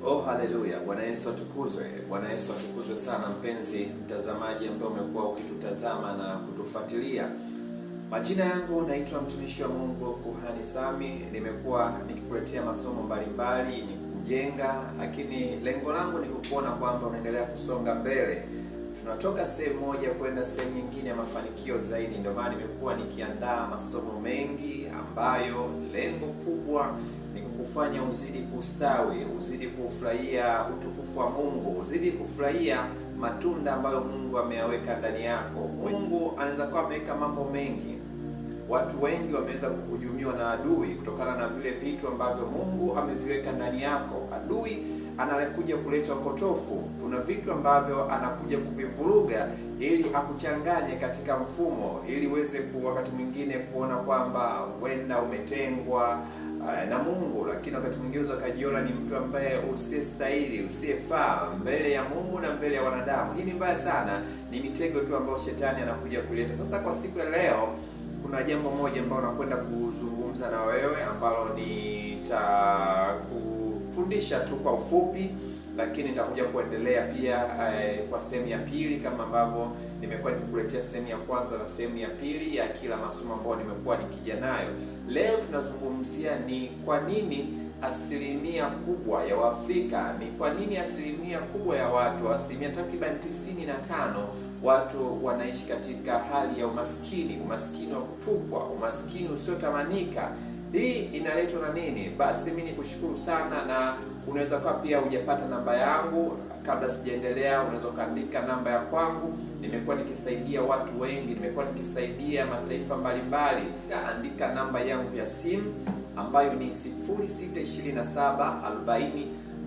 Oh, haleluya. Bwana Yesu atukuzwe. Bwana Yesu atukuzwe sana, mpenzi mtazamaji ambaye umekuwa ukitutazama na kutufuatilia. Majina yangu naitwa mtumishi wa Mungu Kuhani Sami. Nimekuwa nikikuletea masomo mbalimbali ni kujenga, lakini lengo langu ni kukuona kwamba unaendelea kusonga mbele. Tunatoka sehemu moja kwenda sehemu nyingine ya mafanikio zaidi. Ndio maana nimekuwa nikiandaa masomo mengi ambayo lengo kubwa ni kukufanya uzidi kustawi, uzidi kufurahia utukufu wa Mungu, uzidi kufurahia matunda ambayo Mungu ameyaweka ndani yako. Mungu anaweza kuwa ameweka mambo mengi. Watu wengi wameweza kuhujumiwa na adui kutokana na vile vitu ambavyo Mungu ameviweka ndani yako. Adui anakuja kuleta upotofu. Kuna vitu ambavyo anakuja kuvivuruga ili akuchanganye katika mfumo, ili uweze wakati mwingine kuona kwamba wenda umetengwa na Mungu, lakini wakati mwingine ukajiona ni mtu ambaye usiyestahili, usiyefaa mbele ya Mungu na mbele ya wanadamu. Hii ni mbaya sana, ni mitego tu ambayo shetani anakuja kuleta. Sasa kwa siku ya leo kuna jambo moja ambalo nakwenda kuzungumza na wewe, ambalo nitakufundisha tu kwa ufupi, lakini nitakuja kuendelea pia kwa sehemu ya pili, kama ambavyo nimekuwa nikikuletea sehemu ya kwanza na sehemu ya pili ya kila masomo ambayo nimekuwa nikija nayo. Leo tunazungumzia ni kwa nini asilimia kubwa ya Waafrika, ni kwa nini asilimia kubwa ya watu, asilimia takriban 95 watu wanaishi katika hali ya umaskini, umaskini wa kutupwa, umaskini usiotamanika. Hii inaletwa na nini? Basi mimi nikushukuru sana, na unaweza kwa pia hujapata namba yangu. Kabla sijaendelea, unaweza kaandika namba ya kwangu. Nimekuwa nikisaidia watu wengi, nimekuwa nikisaidia mataifa mbalimbali. Andika namba yangu ya simu ambayo ni 0627 40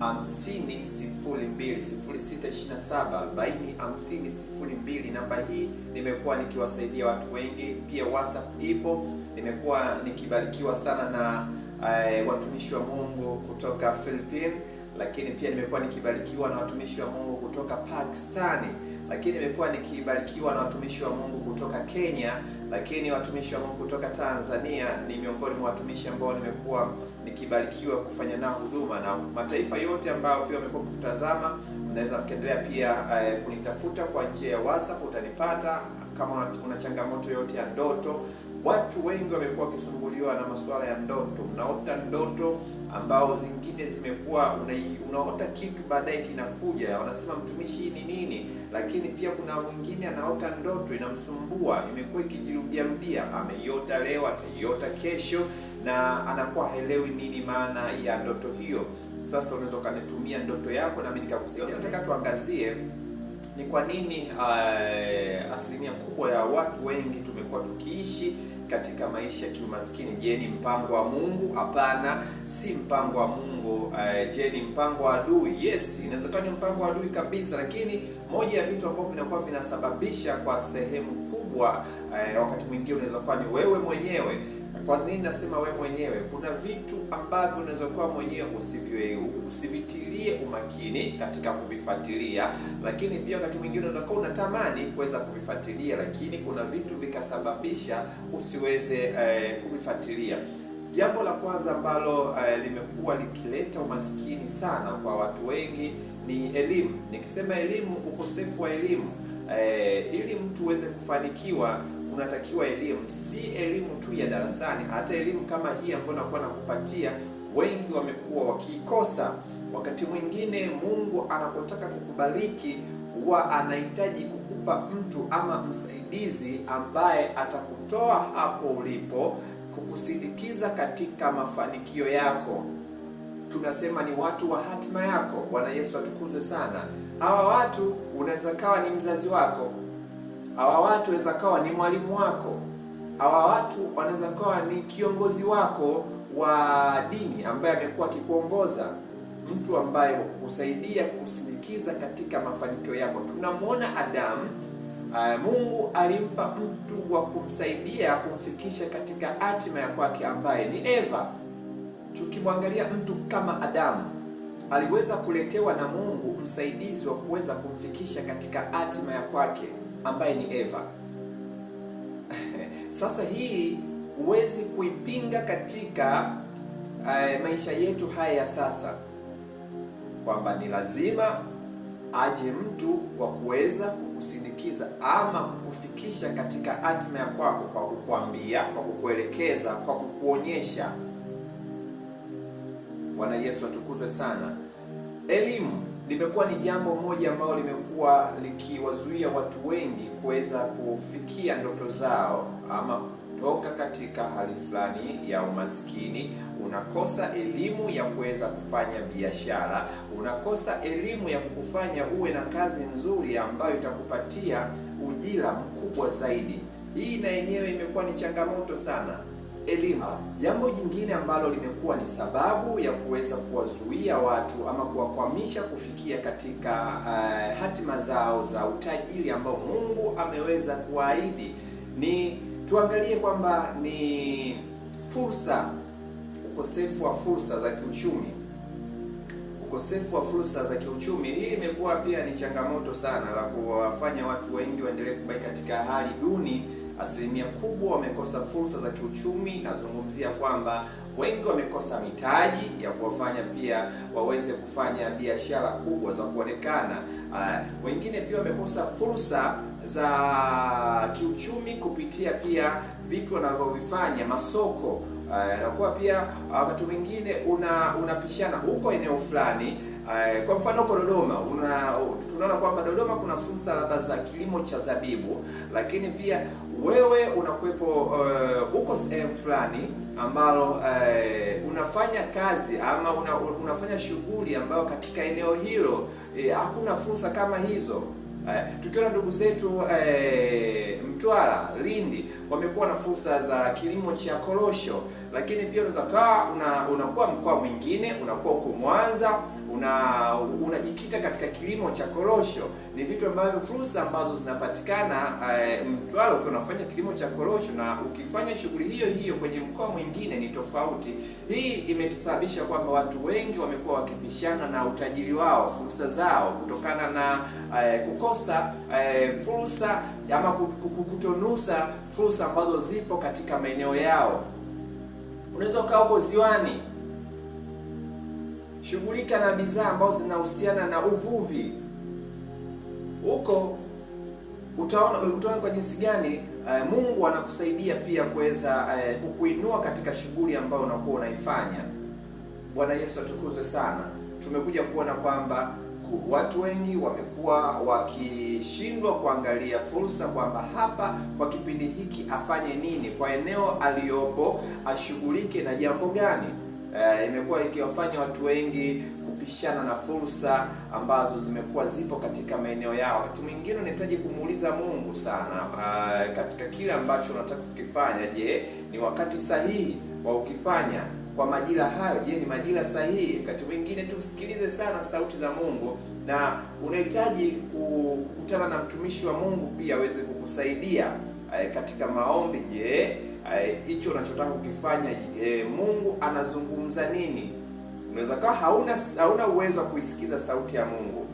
50 02, 0627 40 50 02. Namba hii nimekuwa nikiwasaidia watu wengi. Pia WhatsApp ipo. Nimekuwa nikibarikiwa sana na watumishi wa Mungu kutoka Philippines, lakini pia nimekuwa nikibarikiwa na watumishi wa Mungu kutoka Pakistani, lakini nimekuwa nikibarikiwa na watumishi wa Mungu kutoka Kenya, lakini watumishi wa Mungu kutoka Tanzania ni miongoni mwa watumishi ambao nimekuwa nikibarikiwa kufanya nao huduma. Na mataifa yote ambayo pia wamekuwa kutazama, mnaweza mkaendelea pia kunitafuta kwa njia ya WhatsApp, utanipata. Kama una changamoto yote ya ndoto, watu wengi wamekuwa wakisumbuliwa na masuala ya ndoto. Unaota ndoto ambao zingine zimekuwa unaota kitu baadaye kinakuja, wanasema mtumishi ni nini? Lakini pia kuna mwingine anaota ndoto inamsumbua, imekuwa ikijirudia, ameiota leo, ataiota kesho, na anakuwa haelewi nini maana ya ndoto hiyo. Sasa unaweza kanitumia ndoto yako na mimi nikakusaidia. Nataka tuangazie ni kwa nini asilimia kubwa ya watu wengi tumekuwa tukiishi katika maisha ya kiumaskini. Je, ni mpango wa Mungu? Hapana, si mpango wa Mungu. Je, ni mpango wa adui? Yes, inaweza kuwa ni mpango wa adui kabisa, lakini moja ya vitu ambavyo vinakuwa vinasababisha kwa sehemu kubwa, wakati mwingine unaweza kuwa ni wewe mwenyewe. Kwa nini nasema wewe mwenyewe? Kuna vitu ambavyo unaweza kuwa mwenyewe usivitilie umakini katika kuvifuatilia, lakini pia wakati mwingine unaweza kuwa unatamani kuweza kuvifuatilia, lakini kuna vitu vikasababisha usiweze kuvifuatilia. Jambo la kwanza ambalo limekuwa likileta umaskini sana kwa watu wengi ni elimu. Nikisema elimu, ukosefu wa elimu. Ili mtu uweze kufanikiwa unatakiwa elimu, si elimu tu ya darasani, hata elimu kama hii ambayo nakuwa nakupatia, wengi wamekuwa wakiikosa. Wakati mwingine Mungu anapotaka kukubariki huwa anahitaji kukupa mtu ama msaidizi ambaye atakutoa hapo ulipo, kukusindikiza katika mafanikio yako. Tunasema ni watu wa hatima yako. Bwana Yesu atukuzwe sana. Hawa watu unaweza kawa ni mzazi wako, hawa watu wanaweza kawa ni mwalimu wako, hawa watu wanaweza kawa ni kiongozi wako wa dini ambaye amekuwa akikuongoza, mtu ambaye kusaidia kukusindikiza katika mafanikio yako. Tunamwona Adamu, Mungu alimpa mtu wa kumsaidia kumfikisha katika hatima ya kwake ambaye ni Eva. Tukimwangalia mtu kama Adamu, aliweza kuletewa na Mungu msaidizi wa kuweza kumfikisha katika hatima ya kwake ambaye ni Eva. Sasa hii huwezi kuipinga katika maisha yetu haya ya sasa. kwamba ni lazima aje mtu wa kuweza kukusindikiza ama kukufikisha katika hatima ya kwako, kwa kukuambia, kwa kukuelekeza, kwa kukuonyesha. Bwana Yesu atukuzwe sana. Elimu limekuwa ni jambo moja ambalo limekuwa likiwazuia watu wengi kuweza kufikia ndoto zao ama toka katika hali fulani ya umaskini. Unakosa elimu ya kuweza kufanya biashara, unakosa elimu ya kukufanya uwe na kazi nzuri ambayo itakupatia ujira mkubwa zaidi. Hii na yenyewe imekuwa ni changamoto sana, elimu. Jambo jingine ambalo limekuwa ni sababu ya kuweza kuwazuia watu ama kuwakwamisha kufikia katika hatima zao za utajiri ambao Mungu ameweza kuahidi, ni tuangalie kwamba ni fursa, ukosefu wa fursa za kiuchumi. Ukosefu wa fursa za kiuchumi, hii imekuwa pia ni changamoto sana la kuwafanya watu wengi waendelee kubaki katika hali duni. Asilimia kubwa wamekosa fursa za kiuchumi. Nazungumzia kwamba wengi wamekosa mitaji ya kuwafanya pia waweze kufanya biashara kubwa za kuonekana. Wengine pia wamekosa fursa za kiuchumi kupitia pia vitu wanavyovifanya, masoko. Nakuwa pia wakati mwingine unapishana huko eneo fulani. Kwa mfano huko Dodoma, tunaona kwamba Dodoma kuna fursa labda za kilimo cha zabibu, lakini pia wewe unakuwepo huko sehemu fulani ambalo unafanya kazi ama unafanya shughuli ambayo katika eneo hilo hakuna fursa kama hizo. Tukiona ndugu zetu Mtwara, Lindi wamekuwa na fursa za kilimo cha korosho, lakini pia unaweza kaa unakuwa mkoa mwingine, unakuwa huko Mwanza, unajikita katika kilimo cha korosho. Ni vitu ambavyo fursa ambazo zinapatikana Mtwara ukiwa unafanya kilimo cha korosho, na ukifanya shughuli hiyo hiyo kwenye mkoa mwingine ni tofauti. Hii imetusababisha kwamba watu wengi wamekuwa wakipishana na utajiri wao, fursa zao, kutokana na kukosa fursa ama kutonusa fursa ambazo zipo katika maeneo yao. Unaweza ukaa huko ziwani, shughulika na bidhaa ambazo zinahusiana na uvuvi. Huko utaona kwa jinsi gani Mungu anakusaidia pia kuweza kukuinua katika shughuli ambayo unakuwa unaifanya. Bwana Yesu atukuzwe sana. Tumekuja kuona kwamba watu wengi wamekuwa wakishindwa kuangalia fursa, kwamba hapa kwa kipindi hiki afanye nini, kwa eneo aliyopo ashughulike na jambo gani. Imekuwa ikiwafanya watu wengi kupishana na fursa ambazo zimekuwa zipo katika maeneo yao. Wakati mwingine unahitaji kumuuliza Mungu sana katika kile ambacho unataka kukifanya. Je, ni wakati sahihi wa ukifanya kwa majira hayo? Je, ni majira sahihi? Wakati mwingine tusikilize sana sauti za Mungu, na unahitaji kukutana na mtumishi wa Mungu pia aweze kukusaidia katika maombi. Je, hicho unachotaka kukifanya, Mungu anazungumza nini? Unaweza kuwa hauna uwezo wa kuisikiza sauti ya Mungu.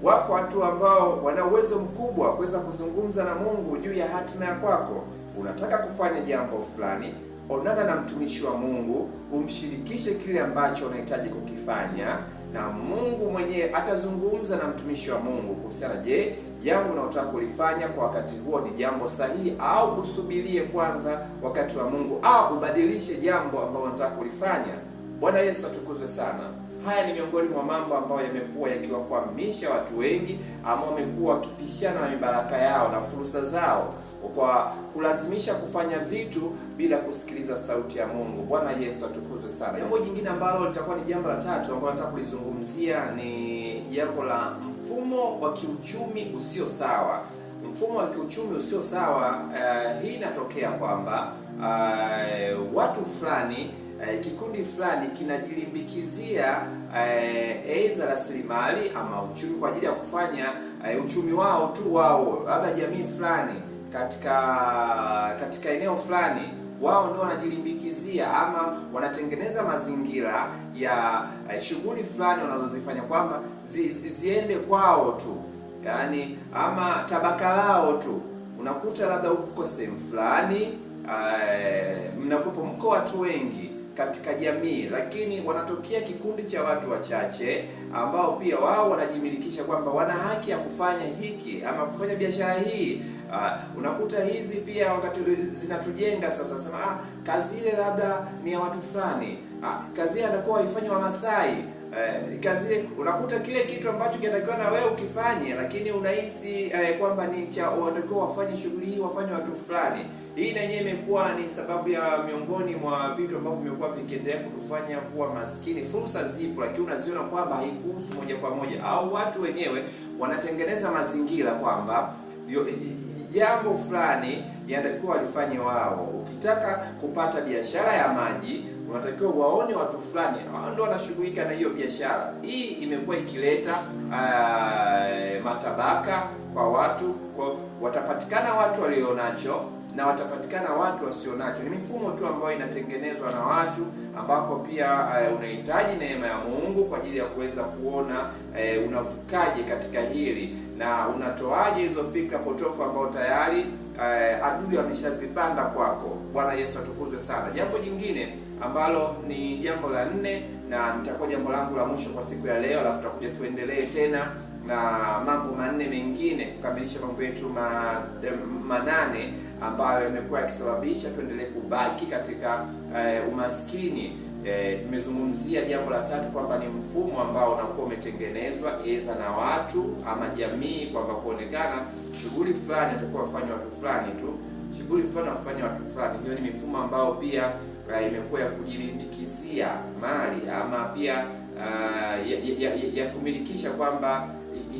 Wako watu ambao wana uwezo mkubwa wa kuweza kuzungumza na Mungu juu ya hatima ya kwako. Unataka kufanya jambo fulani, onana na mtumishi wa Mungu, umshirikishe kile ambacho unahitaji kukifanya, na Mungu mwenyewe atazungumza na mtumishi wa Mungu kuhusiana, je, jambo unalotaka kulifanya kwa wakati huo ni jambo sahihi, au usubirie kwanza wakati wa Mungu, au ubadilishe jambo ambalo unataka kulifanya. Bwana Yesu atukuzwe sana. Haya ni miongoni mwa mambo ambayo yamekuwa yakiwakwamisha watu wengi, ambao wamekuwa wakipishana na mibaraka yao na fursa zao kwa kulazimisha kufanya vitu bila kusikiliza sauti ya Mungu. Bwana Yesu atukuzwe sana. Jambo jingine ambalo litakuwa ni jambo la tatu ambalo nataka kulizungumzia ni jambo la mfumo wa kiuchumi usio sawa. Mfumo wa kiuchumi usio sawa, hii inatokea kwamba watu fulani, kikundi fulani kinajilimbikizia aidha rasilimali ama uchumi kwa ajili ya kufanya uchumi wao tu wao, labda jamii fulani katika eneo fulani, wao ndio wanajilimbikizia ama wanatengeneza mazingira ya shughuli fulani wanazozifanya kwamba ziende kwao tu, yaani ama tabaka lao tu. Unakuta labda uko sehemu fulani, mnakupo mko watu wengi, katika jamii, lakini wanatokea kikundi cha watu wachache ambao pia wao wanajimilikisha kwamba wana haki ya kufanya hiki ama kufanya biashara hii. Unakuta hizi pia wakati zinatujenga sasa, sema kazi ile labda ni ya watu fulani, kazi ile anakuwa waifanyi wa Masai. Kazi unakuta kile kitu ambacho kinatakiwa na wewe ukifanye, lakini unahisi kwamba ni cha wanatakiwa wafanye shughuli hii wafanye watu fulani. Hii na yenyewe imekuwa ni sababu ya miongoni mwa vitu ambavyo vimekuwa vikiendelea kutufanya kuwa maskini. Fursa zipo, lakini unaziona kwamba haikuhusu moja kwa moja, au watu wenyewe wanatengeneza mazingira kwamba jambo fulani yanatakiwa walifanye wao. Ukitaka kupata biashara ya maji, unatakiwa waone watu fulani ndio wanashughulika na hiyo biashara. Hii imekuwa ikileta matabaka kwa watu, kwa watapatikana watu walionacho na watapatikana watu wasionacho. Ni mifumo tu ambayo inatengenezwa na watu, ambako pia unahitaji neema ya Mungu kwa ajili ya kuweza kuona unavukaje katika hili na unatoaje hizo fikra potofu ambao tayari adui ameshazipanda kwako. Bwana Yesu atukuzwe sana. Jambo jingine ambalo ni jambo la 4 na nitakuwa jambo langu la mwisho kwa siku ya leo, alafu tutakuja tuendelee tena na mambo 4 mengine kukamilisha mambo yetu 8 ambayo yamekuwa yakisababisha tuendelee kubaki katika umaskini. Tumezungumzia jambo la 3 kwamba ni mfumo ambao unakuwa umetengenezwa eza na watu ama jamii, kwamba kuonekana shughuli fulani itakuwa wafanya watu fulani tu, shughuli fulani wafanya watu fulani. Hiyo ni mifumo ambao pia imekuwa ya kujilimbikizia mali ama pia ya kumilikisha kwamba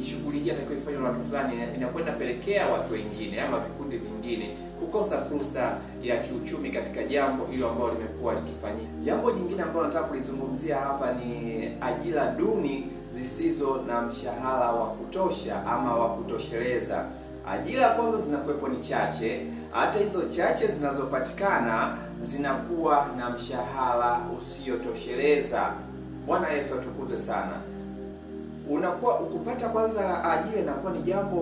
shughuli hii atakiwa ifanywe na watu fulani, inakwenda pelekea watu wengine ama vikundi vingine kukosa fursa ya kiuchumi katika jambo hilo ambalo limekuwa likifanyika. Jambo jingine ambalo nataka kulizungumzia hapa ni ajira duni zisizo na mshahara wa kutosha ama wa kutosheleza. Ajira kwanza zinakuwepo ni chache, hata hizo chache zinazopatikana zinakuwa na mshahara usiotosheleza. Bwana Yesu atukuzwe sana. Unakuwa ukupata kwanza ajira inakuwa ni jambo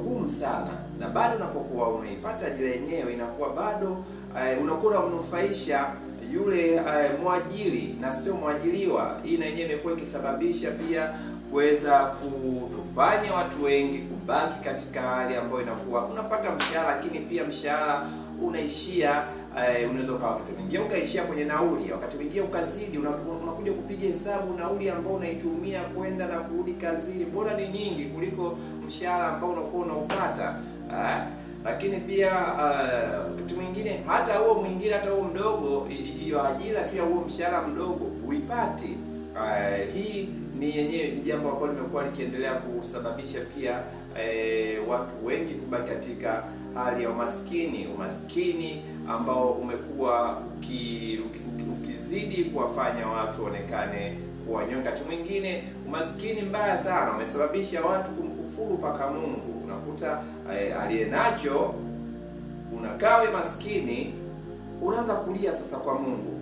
gumu sana, na bado unapokuwa unaipata ajira yenyewe inakuwa bado unakuwa unamnufaisha yule mwajiri na sio mwajiriwa. Hii na yenyewe imekuwa ikisababisha pia kuweza kutufanya watu wengi kubaki katika hali ambayo inafua. Unapata mshahara, lakini pia mshahara unaishia unaweza wakati mwingine ukaishia kwenye nauli, wakati mwingine ukazidi, unakuja kupiga hesabu nauli ambao unaitumia kwenda na kurudi kazini, bora ni nyingi kuliko mshahara ambao unakuwa unaupata. Lakini pia wakati mwingine hata huo mdogo, hiyo ajira tu ya huo mshahara mdogo huipati. Hii ni yenyewe jambo ambalo limekuwa likiendelea kusababisha pia watu wengi kubaki katika hali ya umaskini ambao umekuwa ukizidi kuwafanya watu onekane kuwa wanyonge. Wakati mwingine umaskini mbaya sana umesababisha watu kumkufuru paka Mungu. Unakuta aliyenacho unakawe maskini, unaanza kulia sasa kwa Mungu.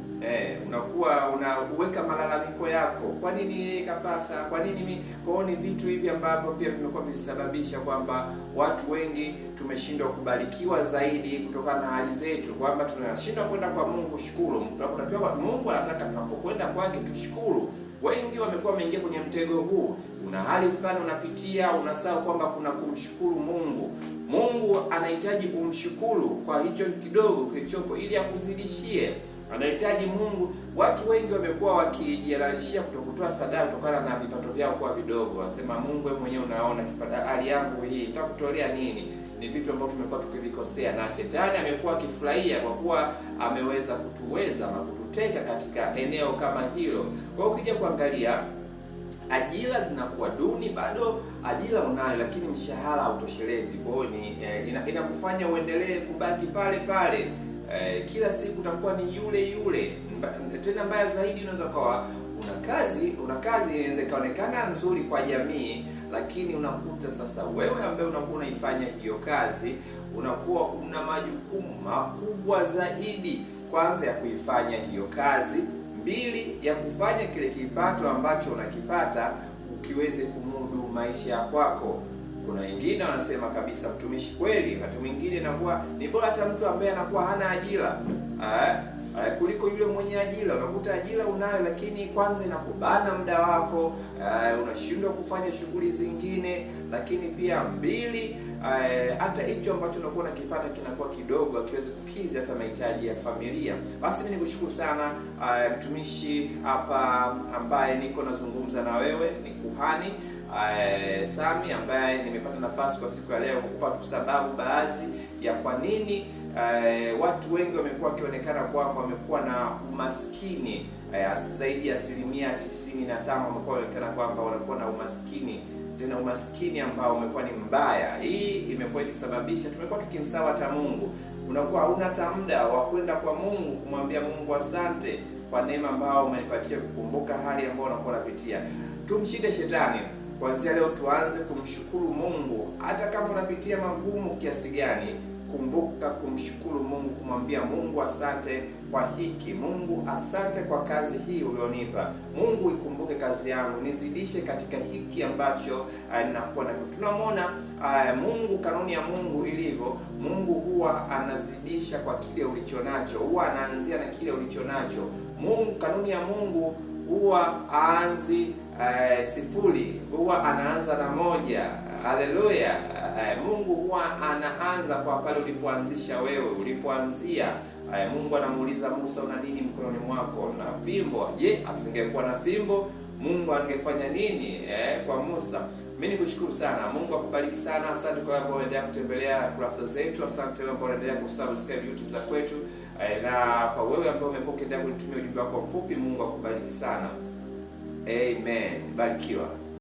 Unakuwa unaweka malalamiko yako, kwa nini yeye kapata, kwa nini mimi? Kwa ni vitu hivi ambavyo pia vimekuwa visababisha kwamba watu wengi tumeshindwa kubarikiwa zaidi kutokana na hali zetu, kwamba tunashindwa kwenda kwa Mungu kushukuru. Tunapotakiwa Mungu anataka tunapokwenda kwake tushukuru. Wengi wamekuwa wameingia kwenye mtego huu. Una hali fulani unapitia, unasahau kwamba kuna kumshukuru Mungu. Mungu anahitaji kumshukuru kwa hicho kidogo kilichopo ili akuzidishie. Anahitaji Mungu. Watu wengi wamekuwa wakijihalalishia kutokutoa sadaka kutokana na vipato vyao kuwa vidogo. Wasema Mungu wewe mwenyewe unaona kipato hali yangu hii, nitakutolea nini? Ni vitu ambavyo tumekuwa tukivikosea, na shetani amekuwa akifurahia kwa kuwa ameweza kutuweza na kututeka katika eneo kama hilo. Kwa hiyo ukija kuangalia ajira zinakuwa duni, bado ajira unayo lakini mshahara hautoshelezi. Kwa hiyo inakufanya uendelee kubaki pale pale. Kila siku utakuwa ni yule. Tena mbaya zaidi, unaweza kuwa una kazi inaweza ikaonekana nzuri kwa jamii, lakini unakuta sasa wewe ambaye unakuwa unaifanya hiyo kazi unakuwa una majukumu makubwa zaidi. Kwanza ya kuifanya hiyo kazi, 2 ya kufanya kile kipato ambacho unakipata ukiweze kumudu maisha ya kwako. Kuna wengine wanasema kabisa mtumishi kweli, wakati mwingine inakuwa ni bora hata mtu ambaye anakuwa hana ajira. kuliko yule mwenye ajira. Unakuta ajira unayo, lakini kwanza inakubana muda wako, unashindwa kufanya shughuli zingine, lakini pia mbili, hata hicho ambacho unakuwa unakipata kinakuwa kidogo, hakiwezi kukizi hata mahitaji ya familia. Basi mimi nikushukuru sana mtumishi hapa ambaye niko nazungumza na wewe, ni kuhani Sami, ambaye nimepata nafasi kwa siku ya leo kukupa sababu baadhi ya kwa nini watu wengi wamekuwa wakionekana kwamba wamekuwa na umaskini. Zaidi ya 95% wamekuwa wakionekana kwamba wanakuwa na umaskini, tena umaskini ambao umekuwa ni mbaya. Hii imekuwa ikisababisha tumekuwa tukimsahau hata Mungu. Unakuwa hauna hata muda wa kwenda kwa Mungu kumwambia Mungu asante kwa neema ambayo umenipatia, kukumbuka hali ambayo unakuwa unapitia. Tumshinde shetani. Kuanzia leo tuanze kumshukuru Mungu, hata kama unapitia magumu kiasi gani. Kumbuka kumshukuru Mungu, kumwambia Mungu asante kwa hiki. Mungu asante kwa kazi hii ulionipa. Mungu ikumbuke kazi yangu, nizidishe katika hiki ambacho ninakuwa nacho. Tunamwona Mungu, kanuni ya Mungu ilivyo. Mungu huwa anazidisha kwa kile ulichonacho, huwa anaanzia na kile ulichonacho. Mungu, kanuni ya Mungu huwa aanzi sifuri, huwa anaanza na moja. Haleluya! Mungu huwa anaanza kwa pale ulipoanzisha wewe, ulipoanzia. Mungu anamuuliza Musa, una nini mkononi mwako? Na fimbo. Je, asingekuwa na fimbo Mungu angefanya nini kwa Musa? Mimi nikushukuru sana. Mungu akubariki sana. Asante kwa wale ambao wanaendelea kutembelea kurasa zetu. Asante wale ambao wanaendelea kusubscribe YouTube za kwetu. Na kwa wewe ambao umekuwa ukiendelea kunitumia ujumbe wako mfupi, Mungu akubariki sana. Amen. Barikiwa.